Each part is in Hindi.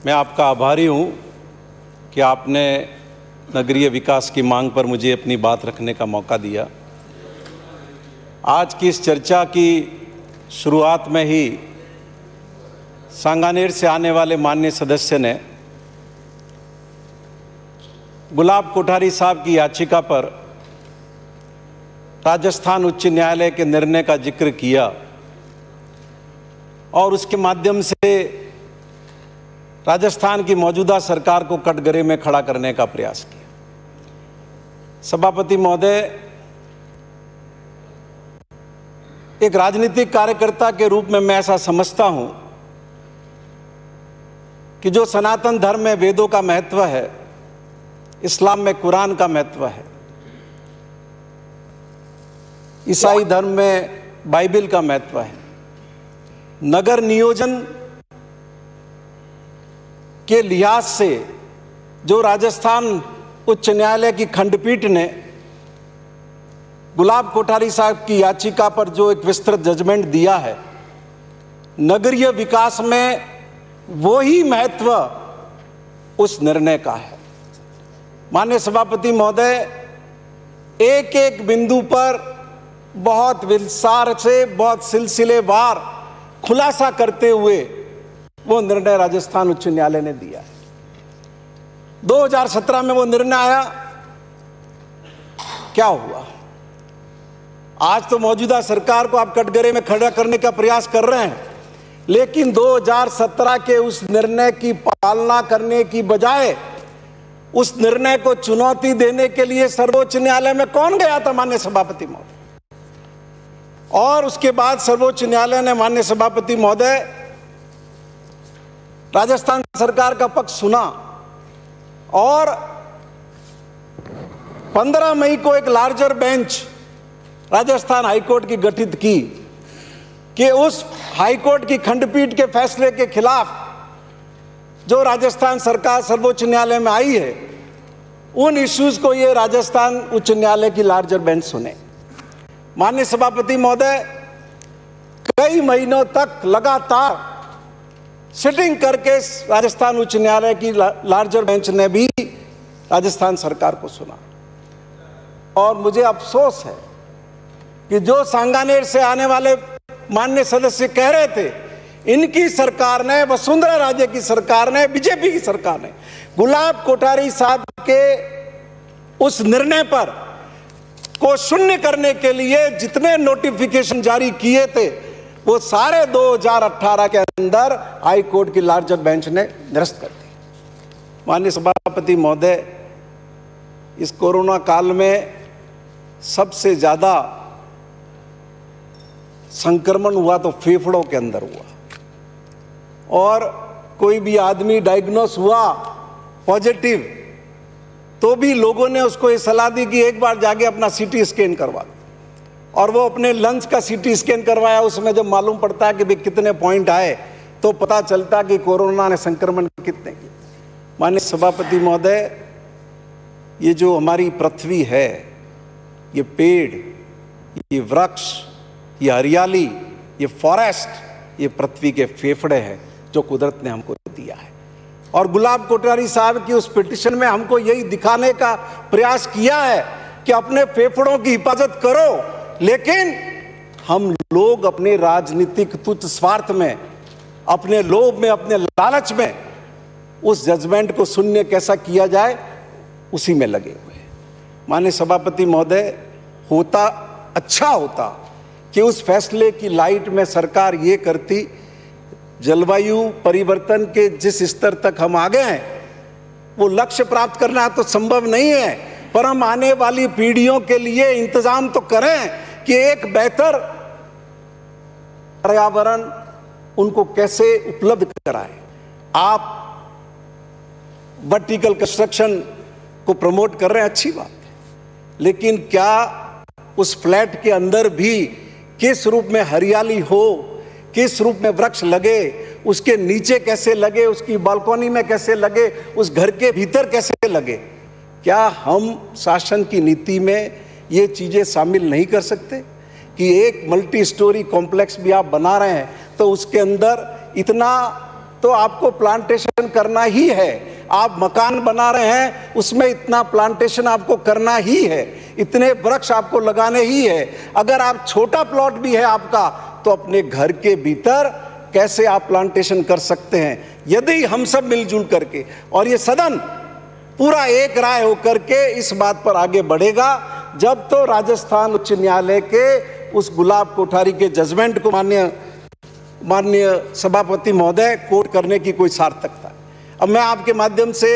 मैं आपका आभारी हूँ कि आपने नगरीय विकास की मांग पर मुझे अपनी बात रखने का मौका दिया। आज की इस चर्चा की शुरुआत में ही सांगानेर से आने वाले माननीय सदस्य ने गुलाब कोठारी साहब की याचिका पर राजस्थान उच्च न्यायालय के निर्णय का जिक्र किया और उसके माध्यम से राजस्थान की मौजूदा सरकार को कटघरे में खड़ा करने का प्रयास किया। सभापति महोदय, एक राजनीतिक कार्यकर्ता के रूप में मैं ऐसा समझता हूं कि जो सनातन धर्म में वेदों का महत्व है, इस्लाम में कुरान का महत्व है, ईसाई धर्म में बाइबल का महत्व है, नगर नियोजन के लिहाज से जो राजस्थान उच्च न्यायालय की खंडपीठ ने गुलाब कोठारी साहब की याचिका पर जो एक विस्तृत जजमेंट दिया है, नगरीय विकास में वो ही महत्व उस निर्णय का है। माननीय सभापति महोदय, एक एक बिंदु पर बहुत विस्तार से, बहुत सिलसिलेवार खुलासा करते हुए वो निर्णय राजस्थान उच्च न्यायालय ने दिया है। 2017 में वो निर्णय आया, क्या हुआ? आज तो मौजूदा सरकार को आप कटघरे में खड़ा करने का प्रयास कर रहे हैं, लेकिन 2017 के उस निर्णय की पालना करने की बजाय उस निर्णय को चुनौती देने के लिए सर्वोच्च न्यायालय में कौन गया था? माननीय सभापति महोदय। और उसके बाद सर्वोच्च न्यायालय ने, माननीय सभापति महोदय, राजस्थान सरकार का पक्ष सुना और 15 मई को एक लार्जर बेंच राजस्थान हाईकोर्ट की गठित की कि उस हाईकोर्ट की खंडपीठ के फैसले के खिलाफ जो राजस्थान सरकार सर्वोच्च न्यायालय में आई है, उन इश्यूज को ये राजस्थान उच्च न्यायालय की लार्जर बेंच सुने। माननीय सभापति महोदय, कई महीनों तक लगातार सिटिंग करके राजस्थान उच्च न्यायालय की लार्जर बेंच ने भी राजस्थान सरकार को सुना। और मुझे अफसोस है कि जो सांगानेर से आने वाले माननीय सदस्य कह रहे थे, इनकी सरकार ने, वसुंधरा राजे की सरकार ने, बीजेपी की सरकार ने गुलाब कोठारी साहब के उस निर्णय पर को शून्य करने के लिए जितने नोटिफिकेशन जारी किए थे, वो सारे 2018 के अंदर हाई कोर्ट की लार्जर बेंच ने निरस्त कर दी। माननीय सभापति महोदय, इस कोरोना काल में सबसे ज्यादा संक्रमण हुआ तो फेफड़ों के अंदर हुआ, और कोई भी आदमी डायग्नोस हुआ पॉजिटिव तो भी लोगों ने उसको ये सलाह दी कि एक बार जाके अपना सीटी स्कैन करवा दो। और वो अपने लंग्स का सीटी स्कैन करवाया, उसमें जब मालूम पड़ता है कि भाई कितने पॉइंट आए तो पता चलता कि कोरोना ने संक्रमण कितने किए। माननीय सभापति महोदय, ये जो हमारी पृथ्वी है, ये पेड़, ये वृक्ष, ये हरियाली, ये फॉरेस्ट, ये पृथ्वी के फेफड़े हैं जो कुदरत ने हमको दिया है। और गुलाब कोठारी साहब की उस पिटिशन में हमको यही दिखाने का प्रयास किया है कि अपने फेफड़ों की हिफाजत करो, लेकिन हम लोग अपने राजनीतिक तुच्छ स्वार्थ में, अपने लोभ में, अपने लालच में उस जजमेंट को शून्य कैसा किया जाए उसी में लगे हुए हैं। माननीय सभापति महोदय, अच्छा होता कि उस फैसले की लाइट में सरकार ये करती, जलवायु परिवर्तन के जिस स्तर तक हम आ गए हैं, वो लक्ष्य प्राप्त करना तो संभव नहीं है, पर हम आने वाली पीढ़ियों के लिए इंतजाम तो करें कि एक बेहतर पर्यावरण उनको कैसे उपलब्ध कराएं। आप वर्टिकल कंस्ट्रक्शन को प्रमोट कर रहे हैं, अच्छी बात है, लेकिन क्या उस फ्लैट के अंदर भी किस रूप में हरियाली हो, किस रूप में वृक्ष लगे, उसके नीचे कैसे लगे, उसकी बालकनी में कैसे लगे, उस घर के भीतर कैसे लगे? क्या हम शासन की नीति में ये चीजें शामिल नहीं कर सकते कि एक मल्टी स्टोरी कॉम्प्लेक्स भी आप बना रहे हैं तो उसके अंदर इतना तो आपको प्लांटेशन करना ही है। आप मकान बना रहे हैं, उसमें इतना प्लांटेशन आपको करना ही है, इतने वृक्ष आपको लगाने ही है। अगर आप छोटा प्लॉट भी है आपका, तो अपने घर के भीतर कैसे आप प्लांटेशन कर सकते हैं। यदि हम सब मिलजुल करके और ये सदन पूरा एक राय होकर के इस बात पर आगे बढ़ेगा, जब तो राजस्थान उच्च न्यायालय के उस गुलाब कोठारी के जजमेंट को माननीय सभापति महोदय कोर्ट करने की कोई सार्थकता है। अब मैं आपके माध्यम से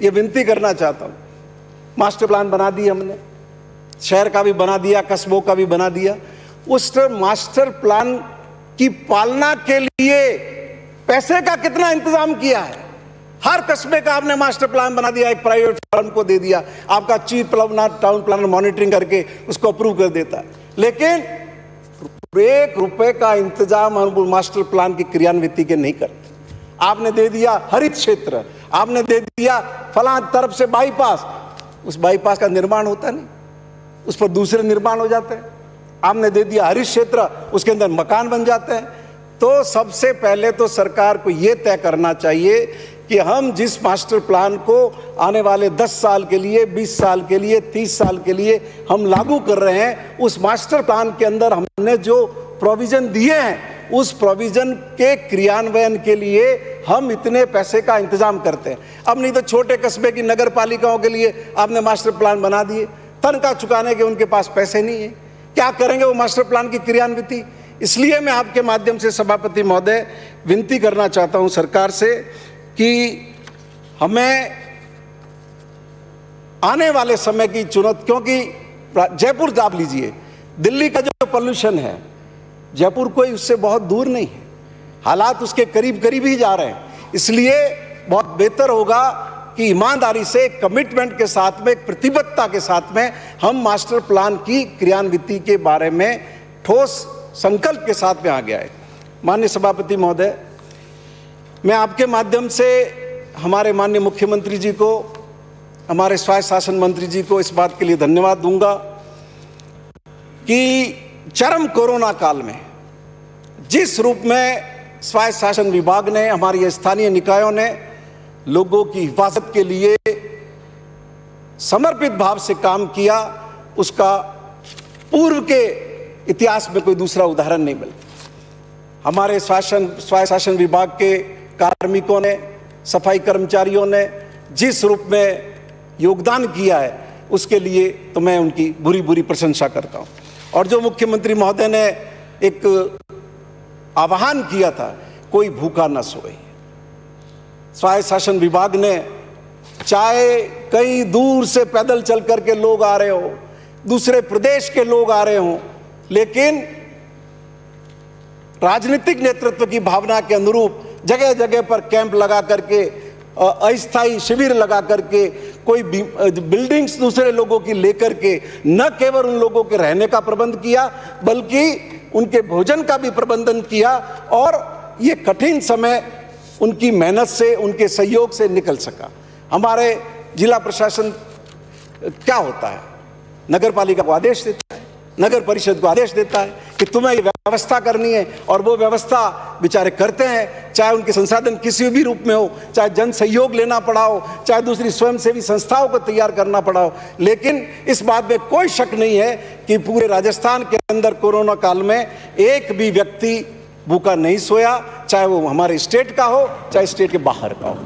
ये विनती करना चाहता हूँ, मास्टर प्लान बना दिया हमने, शहर का भी बना दिया, कस्बों का भी बना दिया। उस मास्टर प्लान की पालना के लिए पैसे का कितना इंतजाम किया है। हर कस्बे का आपने मास्टर प्लान बना दिया, एक प्राइवेट फर्म को दे दिया, आपका चीफ टाउन प्लानर मॉनिटरिंग करके उसको अप्रूव कर देता है, लेकिन 1 रुपए का इंतजाम हम मास्टर प्लान की क्रियान्विति के नहीं करते। आपने दे दिया हरित क्षेत्र, आपने दे दिया फलां तरफ से बाईपास, उस बाईपास का निर्माण होता नहीं, उस पर दूसरे निर्माण हो जाते हैं। आपने दे दिया हरित क्षेत्र, उसके अंदर मकान बन जाते हैं। तो सबसे पहले तो सरकार को यह तय करना चाहिए कि हम जिस मास्टर प्लान को आने वाले 10 साल के लिए, 20 साल के लिए, 30 साल के लिए हम लागू कर रहे हैं, उस मास्टर प्लान के अंदर हमने जो प्रोविजन दिए हैं, उस प्रोविजन के क्रियान्वयन के लिए हम इतने पैसे का इंतजाम करते हैं। अब नहीं तो छोटे कस्बे की नगर पालिकाओं के लिए आपने मास्टर प्लान बना दिए, तनख्वाह चुकाने के उनके पास पैसे नहीं है, क्या करेंगे वो मास्टर प्लान की क्रियान्विति। इसलिए मैं आपके माध्यम से सभापति महोदय विनती करना चाहता हूं सरकार से कि हमें आने वाले समय की चुनौती, क्योंकि जयपुर आप लीजिए, दिल्ली का जो पोल्यूशन है, जयपुर कोई उससे बहुत दूर नहीं है, हालात उसके करीब करीब ही जा रहे हैं। इसलिए बहुत बेहतर होगा कि ईमानदारी से, कमिटमेंट के साथ में, प्रतिबद्धता के साथ में हम मास्टर प्लान की क्रियान्विति के बारे में ठोस संकल्प के साथ में आगे आए। माननीय सभापति महोदय, मैं आपके माध्यम से हमारे माननीय मुख्यमंत्री जी को, हमारे स्वायत्त शासन मंत्री जी को इस बात के लिए धन्यवाद दूंगा कि चरम कोरोना काल में जिस रूप में स्वायत्त शासन विभाग ने, हमारी स्थानीय निकायों ने लोगों की हिफाजत के लिए समर्पित भाव से काम किया, उसका पूर्व के इतिहास में कोई दूसरा उदाहरण नहीं मिलता। हमारे स्वायत्त शासन विभाग के कार्मिकों ने, सफाई कर्मचारियों ने जिस रूप में योगदान किया है, उसके लिए तो मैं उनकी बुरी बुरी प्रशंसा करता हूं। और जो मुख्यमंत्री महोदय ने एक आह्वान किया था, कोई भूखा न सोए, स्वायत्त शासन विभाग ने, चाहे कई दूर से पैदल चल करके लोग आ रहे हो, दूसरे प्रदेश के लोग आ रहे हो, लेकिन राजनीतिक नेतृत्व की भावना के अनुरूप जगह जगह पर कैंप लगा करके, अस्थायी शिविर लगा करके, कोई बिल्डिंग्स दूसरे लोगों की लेकर के न केवल उन लोगों के रहने का प्रबंध किया, बल्कि उनके भोजन का भी प्रबंधन किया, और ये कठिन समय उनकी मेहनत से, उनके सहयोग से निकल सका। हमारे जिला प्रशासन क्या होता है, नगर पालिका को आदेश देता है, नगर परिषद को आदेश देता है कि तुम्हें ये व्यवस्था करनी है, और वो व्यवस्था बेचारे करते हैं, चाहे उनके संसाधन किसी भी रूप में हो, चाहे जन सहयोग लेना पड़ा हो, चाहे दूसरी स्वयंसेवी संस्थाओं को तैयार करना पड़ा हो। लेकिन इस बात में कोई शक नहीं है कि पूरे राजस्थान के अंदर कोरोना काल में एक भी व्यक्ति भूखा नहीं सोया, चाहे वो हमारे स्टेट का हो, चाहे स्टेट के बाहर का हो।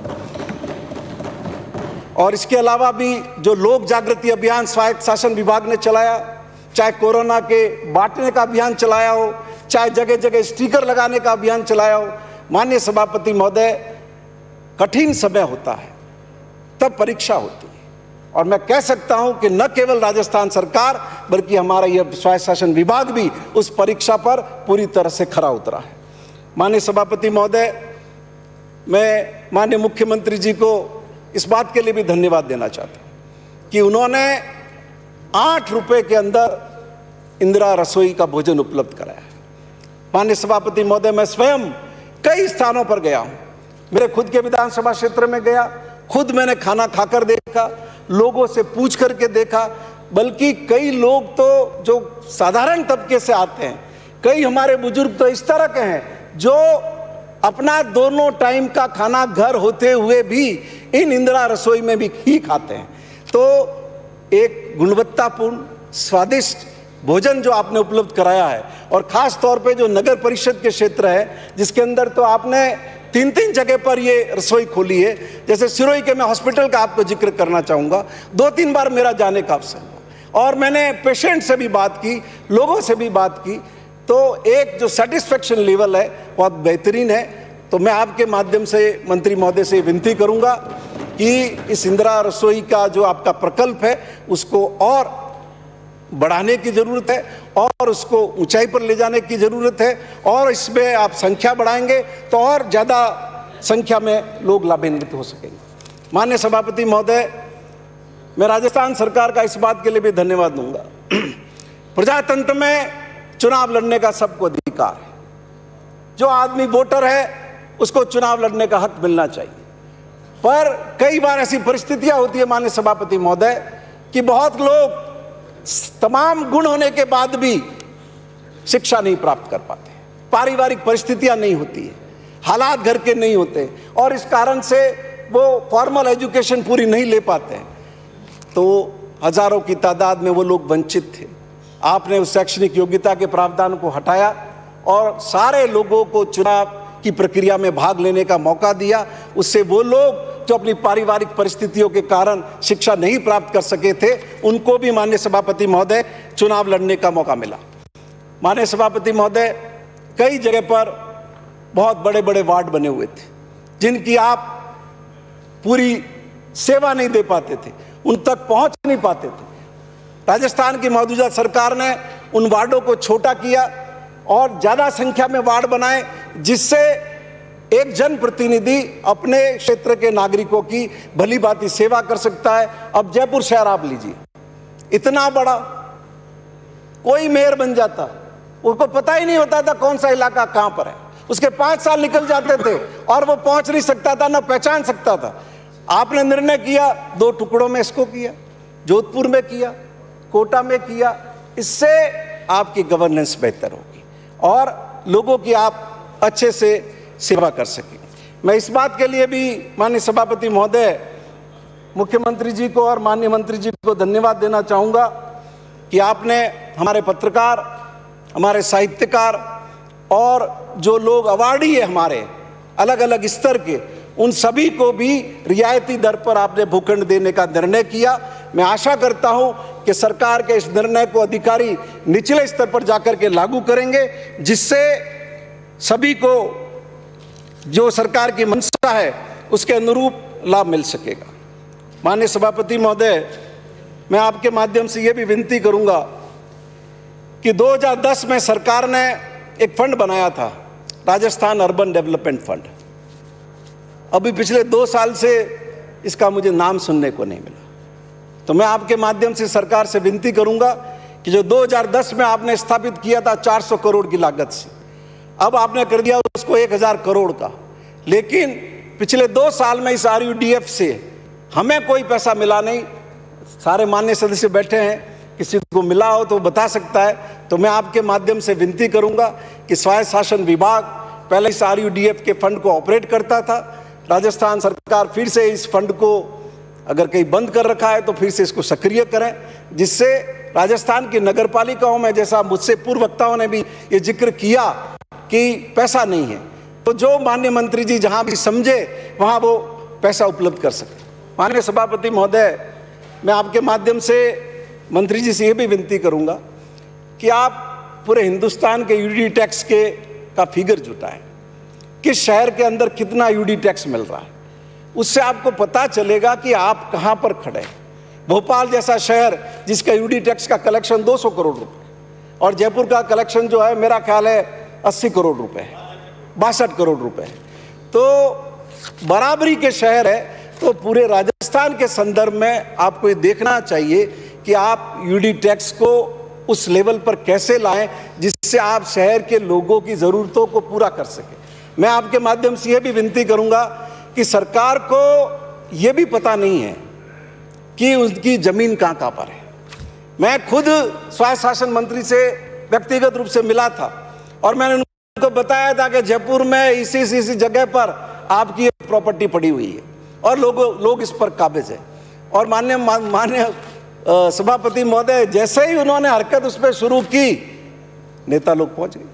और इसके अलावा भी जो लोक जागृति अभियान स्वायत्त शासन विभाग ने चलाया, चाहे कोरोना के बांटने का अभियान चलाया हो, चाहे जगह जगह स्टिकर लगाने का अभियान चलाया हो, माननीय सभापति महोदय, कठिन समय होता है तब परीक्षा होती है। और मैं कह सकता हूं कि न केवल राजस्थान सरकार बल्कि हमारा यह स्वायत्त शासन विभाग भी उस परीक्षा पर पूरी तरह से खरा उतरा है। माननीय सभापति महोदय, मैं माननीय मुख्यमंत्री जी को इस बात के लिए भी धन्यवाद देना चाहता हूं कि उन्होंने 8 रुपए के अंदर इंदिरा रसोई का भोजन उपलब्ध कराया है। माननीय सभापति महोदय, मैं स्वयं कई स्थानों पर गया हूं, मेरे खुद के विधानसभा क्षेत्र में गया, खुद मैंने खाना खाकर देखा, लोगों से पूछ करके देखा, बल्कि कई लोग तो जो साधारण तबके से आते हैं, कई हमारे बुजुर्ग तो इस तरह के हैं जो अपना दोनों टाइम का खाना घर होते हुए भी इन इंदिरा रसोई में भी ही खाते हैं। तो एक गुणवत्तापूर्ण स्वादिष्ट भोजन जो आपने उपलब्ध कराया है, और खास तौर पे जो नगर परिषद के क्षेत्र है जिसके अंदर तो आपने 3-3 जगह पर ये रसोई खोली है। जैसे सिरोही के मैं हॉस्पिटल का आपको जिक्र करना चाहूँगा, 2-3 बार मेरा जाने का अवसर हुआ और मैंने पेशेंट से भी बात की, लोगों से भी बात की, तो एक जो सेटिस्फेक्शन लेवल है बहुत बेहतरीन है। तो मैं आपके माध्यम से मंत्री महोदय से विनती करूँगा कि इस इंदिरा रसोई का जो आपका प्रकल्प है उसको और बढ़ाने की ज़रूरत है और उसको ऊंचाई पर ले जाने की ज़रूरत है, और इसमें आप संख्या बढ़ाएंगे तो और ज़्यादा संख्या में लोग लाभान्वित हो सकेंगे। माननीय सभापति महोदय, मैं राजस्थान सरकार का इस बात के लिए भी धन्यवाद दूंगा। प्रजातंत्र में चुनाव लड़ने का सबको अधिकार है, जो आदमी वोटर है उसको चुनाव लड़ने का हक मिलना चाहिए। पर कई बार ऐसी परिस्थितियां होती है माननीय सभापति महोदय कि बहुत लोग तमाम गुण होने के बाद भी शिक्षा नहीं प्राप्त कर पाते, पारिवारिक परिस्थितियां नहीं होती है, हालात घर के नहीं होते, और इस कारण से वो फॉर्मल एजुकेशन पूरी नहीं ले पाते हैं। तो हजारों की तादाद में वो लोग वंचित थे। आपने उस शैक्षणिक योग्यता के प्रावधान को हटाया और सारे लोगों को चुनाव की प्रक्रिया में भाग लेने का मौका दिया। उससे वो लोग जो अपनी पारिवारिक परिस्थितियों के कारण शिक्षा नहीं प्राप्त कर सके थे, उनको भी माननीय सभापति महोदय चुनाव लड़ने का मौका मिला। माननीय सभापति महोदय, कई जगह पर बहुत बड़े बड़े वार्ड बने हुए थे जिनकी आप पूरी सेवा नहीं दे पाते थे, उन तक पहुंच नहीं पाते थे। राजस्थान की मौजूदा सरकार ने उन वार्डों को छोटा किया और ज्यादा संख्या में वार्ड बनाए, जिससे एक जनप्रतिनिधि अपने क्षेत्र के नागरिकों की भली भांति सेवा कर सकता है। अब जयपुर शहर आप लीजिए, इतना बड़ा, कोई मेयर बन जाता, उसको पता ही नहीं होता था कौन सा इलाका कहां पर है, उसके 5 साल निकल जाते थे और वो पहुंच नहीं सकता था, ना पहचान सकता था। आपने निर्णय किया, 2 टुकड़ों में इसको किया, जोधपुर में किया, कोटा में किया। इससे आपकी गवर्नेंस बेहतर होगी और लोगों की आप अच्छे से सेवा कर सकेंगे। मैं इस बात के लिए भी माननीय सभापति महोदय, मुख्यमंत्री जी को और माननीय मंत्री जी को धन्यवाद देना चाहूँगा कि आपने हमारे पत्रकार, हमारे साहित्यकार और जो लोग अवार्डी है हमारे अलग अलग स्तर के, उन सभी को भी रियायती दर पर आपने भूखंड देने का निर्णय किया। मैं आशा करता हूं कि सरकार के इस निर्णय को अधिकारी निचले स्तर पर जाकर के लागू करेंगे, जिससे सभी को जो सरकार की मंशा है उसके अनुरूप लाभ मिल सकेगा। माननीय सभापति महोदय, मैं आपके माध्यम से यह भी विनती करूंगा कि 2010 में सरकार ने एक फंड बनाया था, राजस्थान अर्बन डेवलपमेंट फंड। अभी पिछले 2 साल से इसका मुझे नाम सुनने को नहीं मिला। तो मैं आपके माध्यम से सरकार से विनती करूंगा कि जो 2010 में आपने स्थापित किया था 400 करोड़ की लागत से, अब आपने कर दिया उसको 1000 करोड़ का, लेकिन पिछले 2 साल में इस RUDF से हमें कोई पैसा मिला नहीं। सारे माननीय सदस्य बैठे हैं, किसी को मिला हो तो बता सकता है। तो मैं आपके माध्यम से विनती करूंगा कि स्वायत्त शासन विभाग पहले इस RUDF के फंड को ऑपरेट करता था, राजस्थान सरकार फिर से इस फंड को अगर कहीं बंद कर रखा है तो फिर से इसको सक्रिय करें, जिससे राजस्थान की नगर पालिकाओं में, जैसा मुझसे पूर्व वक्ताओं ने भी ये जिक्र किया कि पैसा नहीं है, तो जो माननीय मंत्री जी जहां भी समझे वहां वो पैसा उपलब्ध कर सके। माननीय सभापति महोदय, मैं आपके माध्यम से मंत्री जी से ये भी विनती करूंगा कि आप पूरे हिंदुस्तान के यूडी टैक्स का फिगर जुटाएं, किस शहर के अंदर कितना यूडी टैक्स मिल रहा है। उससे आपको पता चलेगा कि आप कहां पर खड़े हैं। भोपाल जैसा शहर जिसका यूडी टैक्स का कलेक्शन 200 करोड़ रुपए और जयपुर का कलेक्शन जो है मेरा ख्याल है 80 करोड़ रुपए है, 62 करोड़ रुपए है, तो बराबरी के शहर है। तो पूरे राजस्थान के संदर्भ में आपको ये देखना चाहिए कि आप यूडी टैक्स को उस लेवल पर कैसे लाएं जिससे आप शहर के लोगों की जरूरतों को पूरा कर सकें। मैं आपके माध्यम से यह भी विनती करूंगा कि सरकार को यह भी पता नहीं है कि उसकी जमीन कहां पर है। मैं खुद स्वायत्त शासन मंत्री से व्यक्तिगत रूप से मिला था और मैंने उनको उनको बताया था कि जयपुर में इसी जगह पर आपकी प्रॉपर्टी पड़ी हुई है और लोग इस पर काबिज है। और माननीय सभापति महोदय, जैसे ही उन्होंने हरकत उस पर शुरू की, नेता लोग पहुंच गए।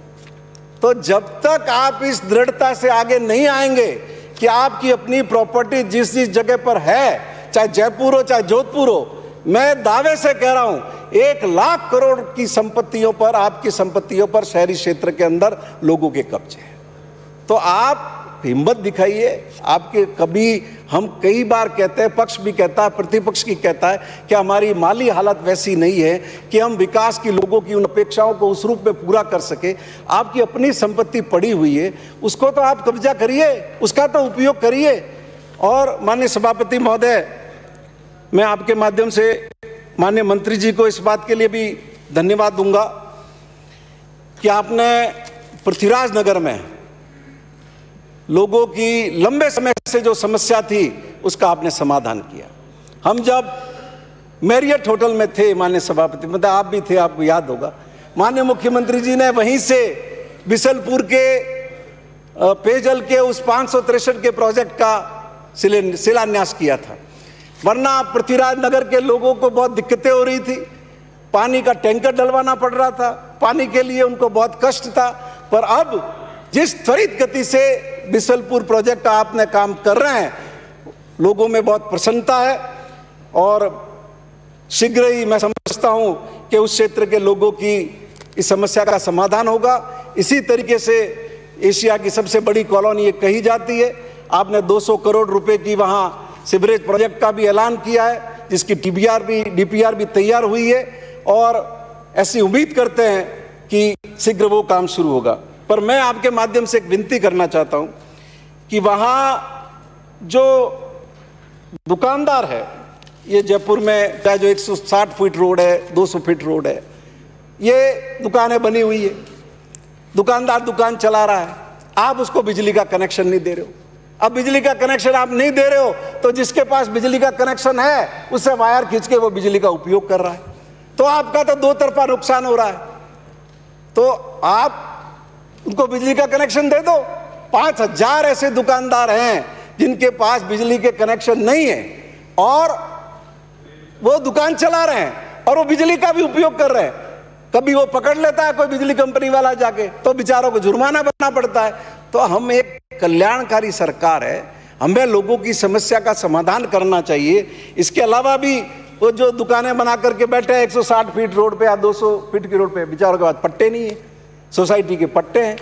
तो जब तक आप इस दृढ़ता से आगे नहीं आएंगे कि आपकी अपनी प्रॉपर्टी जिस जगह पर है, चाहे जयपुर हो चाहे जोधपुर हो, मैं दावे से कह रहा हूं 1 लाख करोड़ की संपत्तियों पर, आपकी संपत्तियों पर शहरी क्षेत्र के अंदर लोगों के कब्जे हैं। तो आप हिम्मत दिखाइए। आपके हम कई बार कहते हैं, पक्ष भी कहता है, प्रतिपक्ष भी कहता है कि हमारी माली हालत वैसी नहीं है कि हम विकास की, लोगों की उन अपेक्षाओं को उस रूप में पूरा कर सके। आपकी अपनी संपत्ति पड़ी हुई है, उसको तो आप कब्जा करिए, उसका तो उपयोग करिए। और माननीय सभापति महोदय, मैं आपके माध्यम से माननीय मंत्री जी को इस बात के लिए भी धन्यवाद दूंगा कि आपने पृथ्वीराज नगर में लोगों की लंबे समय से जो समस्या थी उसका आपने समाधान किया। हम जब मैरियट होटल में थे, माननीय सभापति महोदय, आप भी थे, आपको याद होगा, माननीय मुख्यमंत्री जी ने वहीं से बिसलपुर के पेयजल के उस 563 के प्रोजेक्ट का शिलान्यास किया था। वरना पृथ्वीराज नगर के लोगों को बहुत दिक्कतें हो रही थी, पानी का टैंकर डलवाना पड़ रहा था, पानी के लिए उनको बहुत कष्ट था। पर अब जिस त्वरित गति से बिसलपुर प्रोजेक्ट आपने काम कर रहे हैं, लोगों में बहुत प्रसन्नता है और शीघ्र ही मैं समझता हूं कि उस क्षेत्र के लोगों की इस समस्या का समाधान होगा। इसी तरीके से एशिया की सबसे बड़ी कॉलोनी ये कही जाती है। आपने 200 करोड़ रुपए की वहां सीवरेज प्रोजेक्ट का भी ऐलान किया है, जिसकी डीपीआर भी तैयार हुई है और ऐसी उम्मीद करते हैं कि शीघ्र वो काम शुरू होगा। पर मैं आपके माध्यम से एक विनती करना चाहता हूं कि वहां जो दुकानदार है, ये जयपुर में चाहे जो 160 फीट रोड है, 200 फीट रोड है, ये दुकानें बनी हुई है, दुकानदार दुकान चला रहा है, आप उसको बिजली का कनेक्शन नहीं दे रहे हो। अब बिजली का कनेक्शन आप नहीं दे रहे हो तो जिसके पास बिजली का कनेक्शन है उससे वायर खींच के वो बिजली का उपयोग कर रहा है, तो आपका तो दो तरफा नुकसान हो रहा है। तो आप उनको बिजली का कनेक्शन दे दो। 5000 ऐसे दुकानदार हैं जिनके पास बिजली के कनेक्शन नहीं है और वो दुकान चला रहे हैं और वो बिजली का भी उपयोग कर रहे हैं। कभी वो पकड़ लेता है कोई बिजली कंपनी वाला जाके, तो बेचारों को जुर्माना भरना पड़ता है। तो हम एक कल्याणकारी सरकार है, हमें लोगों की समस्या का समाधान करना चाहिए। इसके अलावा भी वो जो दुकानें बना करके बैठे हैं 160 फीट रोड पे या 200 फीट की रोड पे, बेचारों के पास पट्टे नहीं है, सोसाइटी के पट्टे हैं।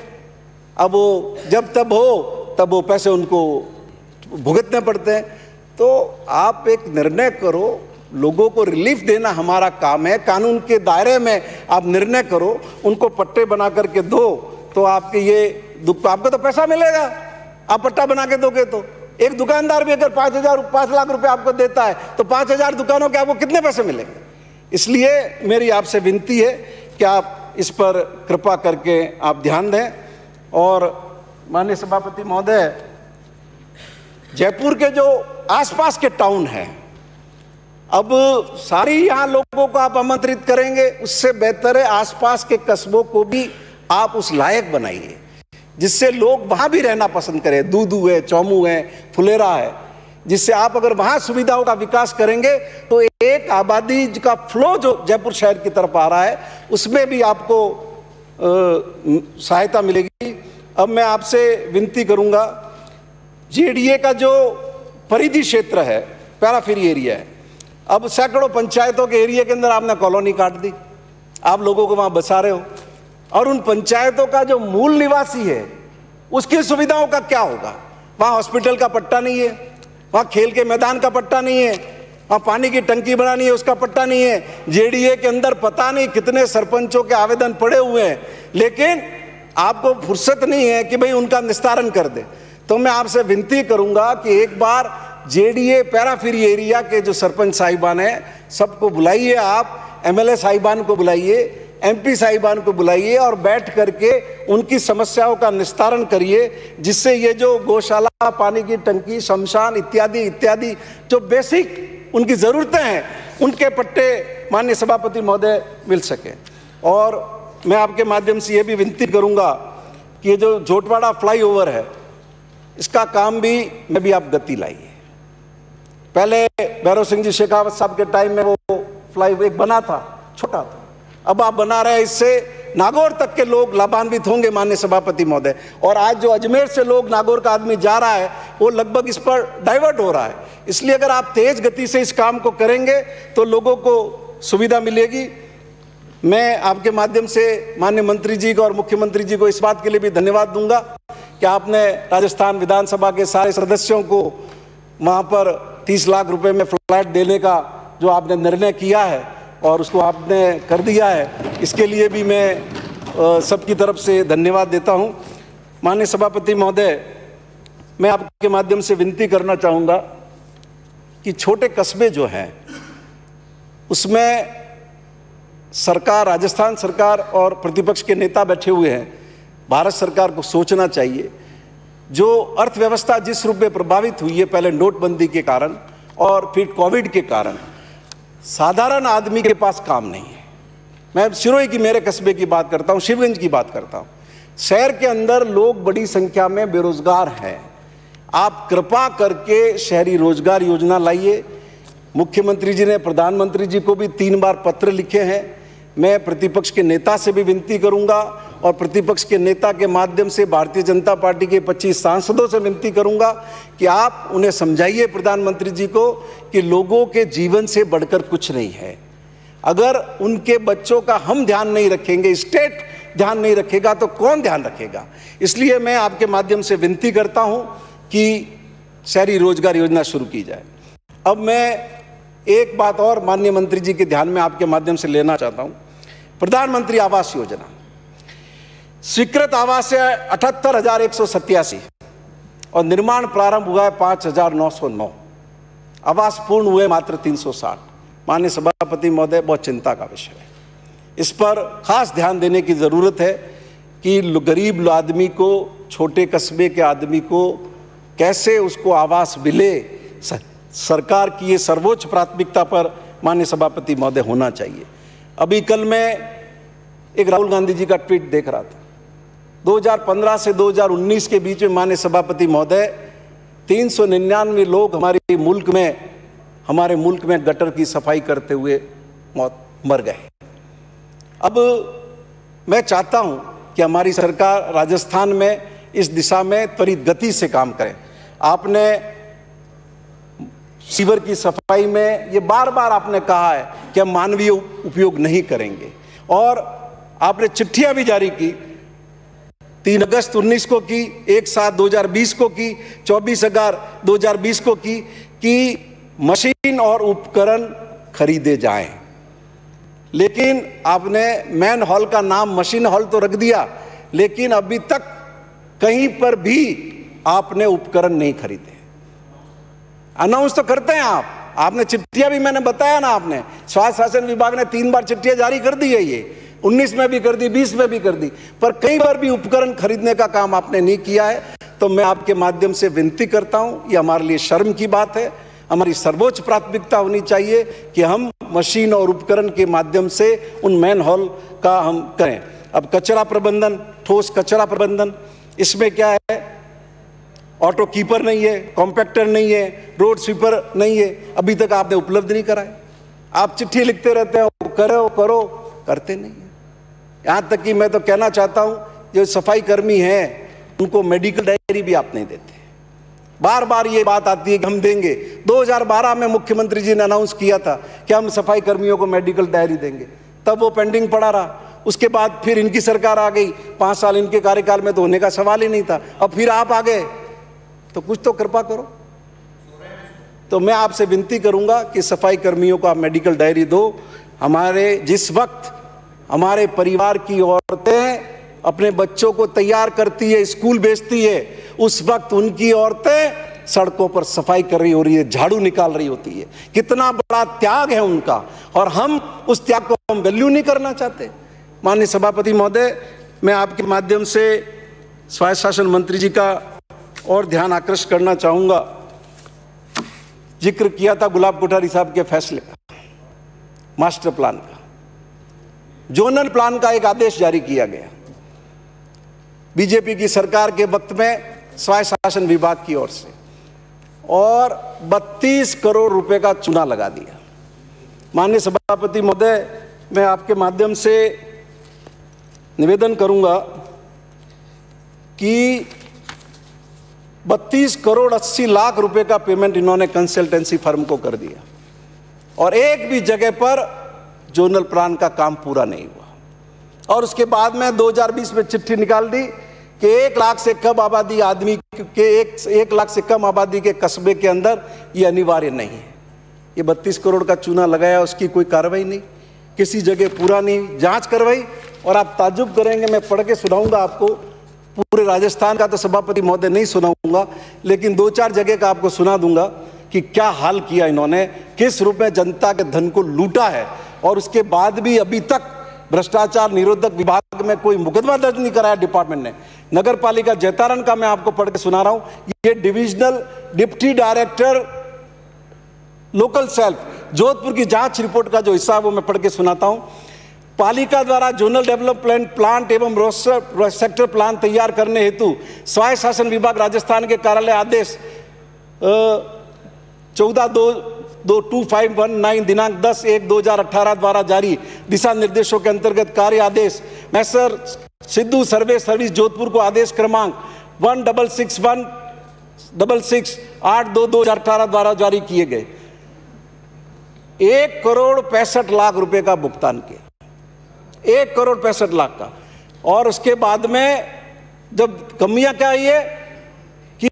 अब वो जब तब हो तब वो पैसे उनको भुगतने पड़ते हैं। तो आप एक निर्णय करो, लोगों को रिलीफ देना हमारा काम है, कानून के दायरे में आप निर्णय करो, उनको पट्टे बना करके दो, तो आपके ये आपको तो पैसा मिलेगा। आप पट्टा बना के दोगे तो एक दुकानदार भी अगर 5 लाख रुपए आपको देता है तो 5000 दुकानों के आपको कितने पैसे मिलेंगे। इसलिए मेरी आपसे विनती है कि आप इस पर कृपा करके आप ध्यान दें। और माननीय सभापति महोदय, जयपुर के जो आसपास के टाउन हैं, अब सारी यहाँ लोगों को आप आमंत्रित करेंगे, उससे बेहतर है आसपास के कस्बों को भी आप उस लायक बनाइए जिससे लोग वहां भी रहना पसंद करें। दूदू है, चौमू है, फुलेरा है, जिससे आप अगर वहां सुविधाओं का विकास करेंगे तो एक आबादी का फ्लो जो जयपुर शहर की तरफ आ रहा है उसमें भी आपको सहायता मिलेगी। अब मैं आपसे विनती करूंगा, जेडीए का जो परिधि क्षेत्र है, पैराफेरी एरिया है, अब सैकड़ों पंचायतों के एरिया के अंदर आपने कॉलोनी काट दी, आप लोगों को वहां बसा रहे हो, और उन पंचायतों का जो मूल निवासी है उसकी सुविधाओं का क्या होगा। वहां हॉस्पिटल का पट्टा नहीं है, वहां खेल के मैदान का पट्टा नहीं है, वहां पानी की टंकी बनानी है उसका पट्टा नहीं है। जेडीए के अंदर पता नहीं कितने सरपंचों के आवेदन पड़े हुए हैं, लेकिन आपको फुर्सत नहीं है कि भाई उनका निस्तारण कर दे। तो मैं आपसे विनती करूंगा कि एक बार जेडीए पैराफेरी एरिया के जो सरपंच साहिबान हैं सबको बुलाइए, आप एमएलए साहिबान को बुलाइए, एमपी साहिबान को बुलाइए और बैठ करके उनकी समस्याओं का निस्तारण करिए, जिससे ये जो गौशाला, पानी की टंकी, शमशान इत्यादि इत्यादि जो बेसिक उनकी ज़रूरतें हैं उनके पट्टे माननीय सभापति महोदय मिल सके। और मैं आपके माध्यम से ये भी विनती करूंगा कि ये जो जोटवाड़ा फ्लाईओवर है, इसका काम भी आप गति लाइए। पहले भैरव सिंह जी शेखावत साहब के टाइम में वो फ्लाईओवर एक बना था, छोटा था, अब आप बना रहे हैं, इससे नागौर तक के लोग लाभान्वित होंगे माननीय सभापति महोदय। और आज जो अजमेर से लोग नागौर का आदमी जा रहा है, वो लगभग इस पर डाइवर्ट हो रहा है। इसलिए अगर आप तेज गति से इस काम को करेंगे तो लोगों को सुविधा मिलेगी। मैं आपके माध्यम से माननीय मंत्री जी को और मुख्यमंत्री जी को इस बात के लिए भी धन्यवाद दूंगा कि आपने राजस्थान विधानसभा के सारे सदस्यों को वहाँ पर 30 लाख रुपए में फ्लैट देने का जो आपने निर्णय किया है और उसको आपने कर दिया है, इसके लिए भी मैं सबकी तरफ से धन्यवाद देता हूँ। माननीय सभापति महोदय, मैं आपके माध्यम से विनती करना चाहूँगा कि छोटे कस्बे जो हैं उसमें सरकार, राजस्थान सरकार और प्रतिपक्ष के नेता बैठे हुए हैं, भारत सरकार को सोचना चाहिए। जो अर्थव्यवस्था जिस रूप में प्रभावित हुई है, पहले नोटबंदी के कारण और फिर कोविड के कारण, साधारण आदमी के पास काम नहीं है। मैं सिरोही की मेरे कस्बे की बात करता हूँ, शिवगंज की बात करता हूँ। शहर के अंदर लोग बड़ी संख्या में बेरोजगार हैं। आप कृपा करके शहरी रोजगार योजना लाइए। मुख्यमंत्री जी ने प्रधानमंत्री जी को भी 3 बार पत्र लिखे हैं। मैं प्रतिपक्ष के नेता से भी विनती करूंगा और प्रतिपक्ष के नेता के माध्यम से भारतीय जनता पार्टी के 25 सांसदों से विनती करूंगा कि आप उन्हें समझाइए, प्रधानमंत्री जी को, कि लोगों के जीवन से बढ़कर कुछ नहीं है। अगर उनके बच्चों का हम ध्यान नहीं रखेंगे, स्टेट ध्यान नहीं रखेगा, तो कौन ध्यान रखेगा। इसलिए मैं आपके माध्यम से विनती करता हूं कि शहरी रोजगार योजना शुरू की जाए। अब मैं एक बात और माननीय मंत्री जी के ध्यान में आपके माध्यम से लेना चाहता हूं। प्रधानमंत्री आवास योजना, स्वीकृत आवास है 78,187 और निर्माण प्रारंभ हुआ है 5,909। आवास पूर्ण हुए मात्र 360। माननीय सभापति महोदय, बहुत चिंता का विषय है। इस पर खास ध्यान देने की जरूरत है कि गरीब आदमी को, छोटे कस्बे के आदमी को कैसे उसको आवास मिले। सरकार की ये सर्वोच्च प्राथमिकता पर माननीय सभापति महोदय होना चाहिए। अभी कल मैं एक राहुल गांधी जी का ट्वीट देख रहा था। 2015 से 2019 के बीच में माननीय सभापति महोदय 399 लोग हमारे मुल्क में गटर की सफाई करते हुए मर गए। अब मैं चाहता हूं कि हमारी सरकार राजस्थान में इस दिशा में त्वरित गति से काम करे। आपने सीवर की सफाई में ये बार बार आपने कहा है कि हम मानवीय उपयोग नहीं करेंगे, और आपने चिट्ठियां भी जारी की। 3 अगस्त 19 को की, 1/7/2020 को की, 24/11/2020 को की कि मशीन और उपकरण खरीदे जाएं। लेकिन आपने मैन हॉल का नाम मशीन हॉल तो रख दिया, लेकिन अभी तक कहीं पर भी आपने उपकरण नहीं खरीदे। अनाउंस तो करते हैं आपने चिट्ठियां भी, मैंने बताया ना, आपने स्वास्थ्य शासन विभाग ने 3 बार चिट्ठियां जारी कर दी है। ये 19 में भी कर दी, 20 में भी कर दी, पर कई बार भी उपकरण खरीदने का काम आपने नहीं किया है। तो मैं आपके माध्यम से विनती करता हूं, ये हमारे लिए शर्म की बात है। हमारी सर्वोच्च प्राथमिकता होनी चाहिए कि हम मशीन और उपकरण के माध्यम से उन मैन हॉल का हम करें। अब कचरा प्रबंधन, ठोस कचरा प्रबंधन, इसमें क्या है, ऑटो कीपर नहीं है, कॉम्पैक्टर नहीं है, रोड स्वीपर नहीं है, अभी तक आपने उपलब्ध नहीं कराए। आप चिट्ठी लिखते रहते हो, करो, करते नहीं है। यहां तक कि मैं तो कहना चाहता हूं, जो सफाई कर्मी हैं उनको मेडिकल डायरी भी आप नहीं देते। बार बार ये बात आती है कि हम देंगे। 2012 में मुख्यमंत्री जी ने अनाउंस किया था कि हम सफाई कर्मियों को मेडिकल डायरी देंगे, तब वो पेंडिंग पड़ा रहा। उसके बाद फिर इनकी सरकार आ गई, 5 साल इनके कार्यकाल में तो होने का सवाल ही नहीं था। अब फिर आप आ गए, तो कुछ तो कृपा करो। तो मैं आपसे विनती करूंगा कि सफाई कर्मियों को आप मेडिकल डायरी दो। जिस वक्त हमारे परिवार की औरतें अपने बच्चों को तैयार करती है, स्कूल भेजती है, उस वक्त उनकी औरतें सड़कों पर सफाई कर रही हो रही है, झाड़ू निकाल रही होती है। कितना बड़ा त्याग है उनका, और हम उस त्याग को हम वैल्यू नहीं करना चाहते। माननीय सभापति महोदय, मैं आपके माध्यम से स्वायत्त शासन मंत्री जी का और ध्यान आकर्षित करना चाहूंगा। जिक्र किया था गुलाब कोठारी साहब के फैसले का, मास्टर प्लान का, जोनल प्लान का एक आदेश जारी किया गया। बीजेपी की सरकार के वक्त में स्वायत्त शासन विभाग की ओर से, और 32 करोड़ रुपए का चूना लगा दिया। माननीय सभापति महोदय, मैं आपके माध्यम से निवेदन करूंगा कि 32 करोड़ 80 लाख रुपए का पेमेंट इन्होंने कंसल्टेंसी फर्म को कर दिया, और एक भी जगह पर जोनल प्लान का काम पूरा नहीं हुआ। और उसके बाद में 2020 में चिट्ठी निकाल दी कि 1 लाख से कम आबादी आदमी के 1 लाख से कम आबादी के कस्बे के अंदर ये अनिवार्य नहीं है। ये 32 करोड़ का चूना लगाया, उसकी कोई कार्रवाई नहीं, किसी जगह पूरा नहीं जांच करवाई। और आप ताज्जुब करेंगे, मैं पढ़ के सुनाऊंगा आपको, पूरे राजस्थान का तो सभापति महोदय नहीं सुनाऊंगा, लेकिन 2-4 जगह का आपको सुना दूंगा कि क्या हाल किया इन्होंने, किस रूप में जनता के धन को लूटा है। और उसके बाद भी अभी तक भ्रष्टाचार निरोधक विभाग में कोई मुकदमा दर्ज नहीं कराया डिपार्टमेंट ने। नगर पालिका जैतारण का मैं आपको पढ़ के सुना रहा हूं। ये divisional deputy director local self Jodhpur की जांच रिपोर्ट का जो हिस्सा है वो मैं पढ़ के सुनाता हूं। पालिका द्वारा जोनल डेवलपमेंट प्लांट एवं रोस्टर सेक्टर प्लान तैयार करने हेतु स्वायत्त शासन विभाग राजस्थान के कार्यालय आदेश 14/2/2519 दिनांक 10/1/2018 द्वारा जारी दिशा निर्देशों के अंतर्गत कार्य आदेश मैसर सिद्धू सर्वे सर्विस जोधपुर को आदेश क्रमांक 16616/8/2/2018 द्वारा जारी किए गए 1 करोड़ 65 लाख रुपए का भुगतान किया, 1 करोड़ 65 लाख का। और उसके बाद में जब कमियां क्या आई है कि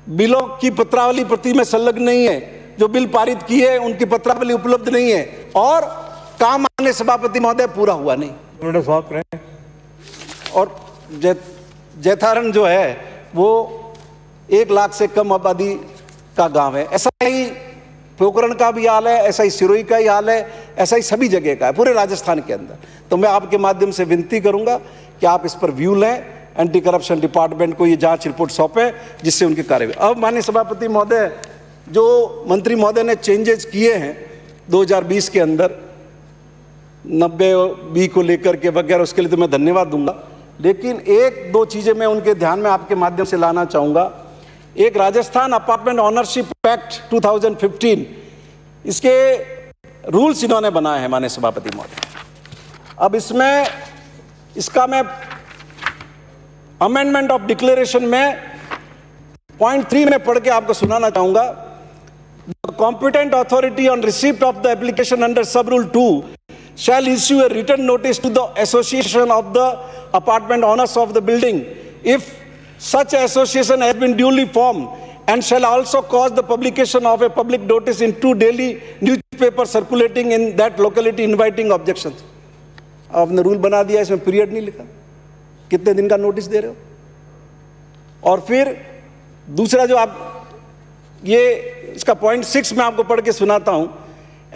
बिलों की पत्रावली प्रति में संलग्न नहीं है, जो बिल पारित किए उनकी पत्रावली उपलब्ध नहीं है, और काम माननीय सभापति महोदय पूरा हुआ नहीं। और जैतारण जो है वो 1 लाख से कम आबादी का गांव है। ऐसा ही पोखरण का भी हाल है, ऐसा ही सिरोही का ही हाल है, ऐसा ही सभी जगह का है पूरे राजस्थान के अंदर। तो मैं आपके माध्यम से विनती करूंगा कि आप इस पर व्यू लें, एंटी करप्शन डिपार्टमेंट को ये जांच रिपोर्ट सौंपे, जिससे उनकी कार्रवाई। अब माननीय सभापति महोदय, जो मंत्री महोदय ने चेंजेस किए हैं 2020 के अंदर 90B को लेकर के वगैरह, उसके लिए तो मैं धन्यवाद दूंगा, लेकिन 1-2 चीजें मैं उनके ध्यान में आपके माध्यम से लाना चाहूंगा। एक राजस्थान अपार्टमेंट ओनरशिप एक्ट 2015, इसके रूल्स इन्होंने बनाए हैं माननीय सभापति महोदय। अब इसमें इसका मैं अमेंडमेंट ऑफ डिक्लेरेशन में पॉइंट 3 में पढ़ के आपको सुनाना चाहूंगा। The competent authority on receipt of the application under sub rule 2 shall issue a written notice to the association of the apartment owners of the building if such association has been duly formed, and shall also cause the publication of a public notice in 2 daily newspapers circulating in that locality inviting objections। आपने रूल बना दिया, इसमें पीरियड नहीं लिखा, कितने दिन का नोटिस दे रहे हो। और फिर दूसरा जो आप ये इसका पॉइंट 6 में आपको पढ़ के सुनाता हूं।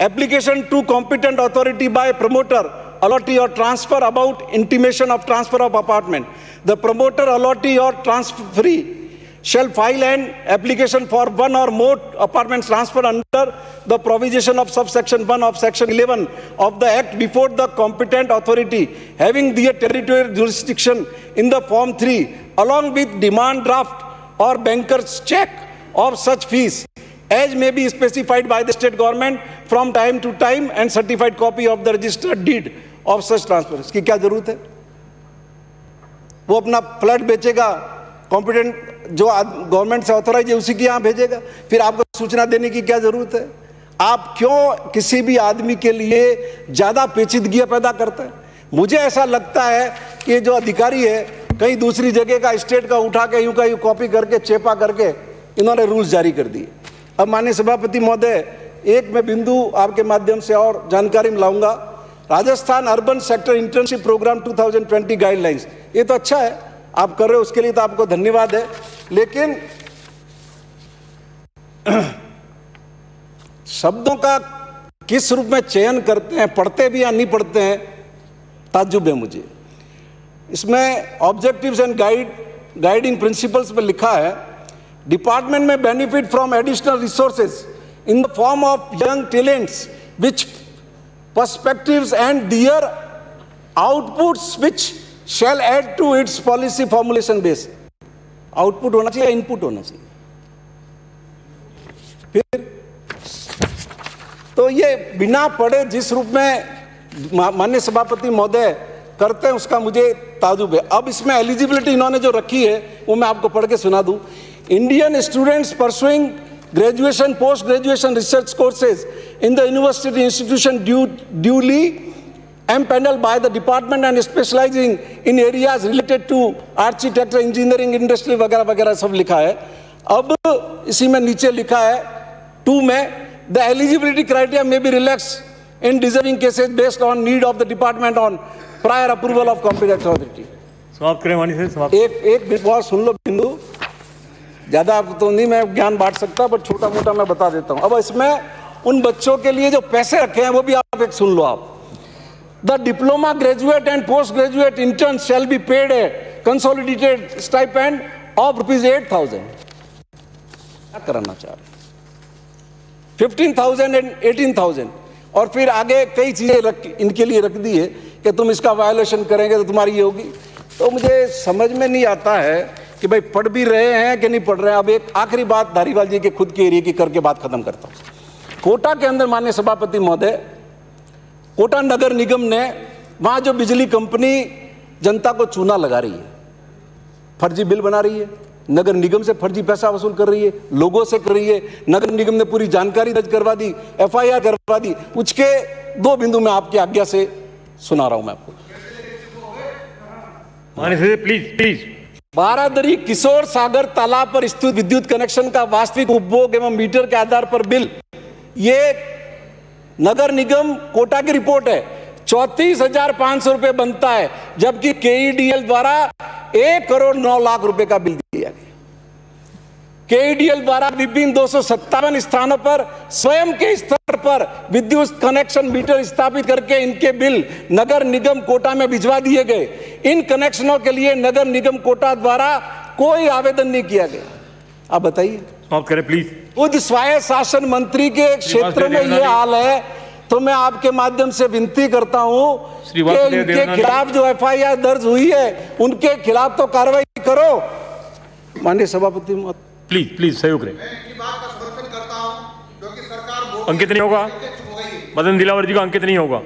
Application to competent authority by promoter, allottee or transfer about intimation of transfer of apartment. The promoter, allottee or transferee shall file an application for one or more apartments transfer under the provision of subsection 1 of section 11 of the Act before the competent authority having the territorial jurisdiction in the Form 3, along with demand draft or banker's check of such fees as may be specified by the state government from time to time, and certified copy of the registered deed of such transfer। इसकी क्या जरूरत है? वो अपना फ्लैट बेचेगा, कॉम्पिटेंट जो गवर्नमेंट से ऑथराइज है उसी के यहाँ भेजेगा, फिर आपको सूचना देने की क्या जरूरत है? आप क्यों किसी भी आदमी के लिए ज्यादा पेचीदगियां पैदा करते हैं? मुझे ऐसा लगता है कि जो अधिकारी है कहीं दूसरी जगह का स्टेट का उठा के यूं का यूं कॉपी करके चेपा करके इन्होंने रूल्स जारी कर दिए। अब माननीय सभापति महोदय, एक मैं बिंदु आपके माध्यम से और जानकारी में लाऊंगा। Rajasthan urban sector internship programme 2020 guidelines, ये तो अच्छा है आप कर रहे हो, उसके लिए तो आपको धन्यवाद है, लेकिन शब्दों का किस रूप में चयन करते हैं, पढ़ते भी या नहीं पढ़ते हैं, ताज्जुब है मुझे। इसमें ऑब्जेक्टिव्स एंड गाइडिंग प्रिंसिपल्स में लिखा है, डिपार्टमेंट में benefit from additional resources in the form of young talents which perspectives and their outputs which shall add to its policy formulation base. Output होना चाहिए, इनपुट होना चाहिए। फिर तो ये बिना पढ़े जिस रूप में माननीय सभापति महोदय करते हैं उसका मुझे ताजुब है। अब इसमें एलिजिबिलिटी इन्होंने जो रखी है वो मैं आपको पढ़ के सुना दूं। Indian students pursuing graduation, post graduation research courses in the university institution duly empaneled by the department and specializing in areas related to architecture, engineering, industry वगैरह वगैरह सब लिखा है। अब इसी में नीचे लिखा है 2 में the eligibility criteria may be relaxed in deserving cases based on need of the department on prior approval of competent authority। समाप्त करें माननीय सर, समाप्त। एक बात सुन लो बिंदु, ज्यादा तो नहीं मैं ज्ञान बांट सकता, पर छोटा मोटा मैं बता देता हूं। अब इसमें उन बच्चों के लिए जो पैसे रखे हैं वो भी आप एक सुन लो आप। The diploma graduate and post graduate intern shall be paid A consolidated stipend of ₹8,000। क्या कराना चाह रहे, 15,000 एंड 18,000, और फिर आगे कई चीजें इनके लिए रख दी है कि तुम इसका वायोलेशन करेंगे तो तुम्हारी ये होगी। तो मुझे समझ में नहीं आता है कि भाई पढ़ भी रहे हैं कि नहीं पढ़ रहे हैं। अब एक आखिरी बात धारीवाल जी के खुद के एरिया की करके बात खत्म करता हूं। कोटा के अंदर माननीय सभापति महोदय, कोटा नगर निगम ने वहां जो बिजली कंपनी जनता को चूना लगा रही है, फर्जी बिल बना रही है, नगर निगम से फर्जी पैसा वसूल कर रही है, लोगों से कर रही है, नगर निगम ने पूरी जानकारी दर्ज करवा दी, FIR करवा दी। उसके 2 बिंदु में आपकी आज्ञा से सुना रहा हूं मैं आपको। माननीय प्लीज प्लीज। बारादरी किशोर सागर तालाब पर स्थित विद्युत कनेक्शन का वास्तविक उपभोग एवं मीटर के आधार पर बिल, ये नगर निगम कोटा की रिपोर्ट है, 34,500 रुपए बनता है, जबकि KEDL द्वारा 1,09,00,000 रुपए का बिल दिया गया। KEDL द्वारा विभिन्न 257 स्थानों पर स्वयं के स्तर पर विद्युत कनेक्शन मीटर स्थापित करके इनके बिल नगर निगम कोटा में भिजवा दिए गए। इन कनेक्शनों के लिए नगर निगम कोटा द्वारा कोई आवेदन नहीं किया गया। आप बताइए, समाप्त करें प्लीज। खुद स्वायत्त शासन मंत्री के क्षेत्र में ये हाल है, तो मैं आपके माध्यम से विनती करता हूं कि इनके खिलाफ जो FIR दर्ज हुई है उनके खिलाफ तो कार्रवाई करो। माननीय सभापति प्लीज प्लीज सहयोग करें। मैं इनकी बात का समर्थन करता हूं, क्योंकि सरकार अंकित नहीं होगा, मदन दिलावर जी का अंकित नहीं होगा।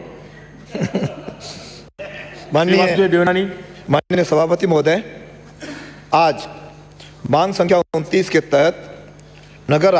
माननीय सभापति महोदय, आज मांग संख्या 29 के तहत नगर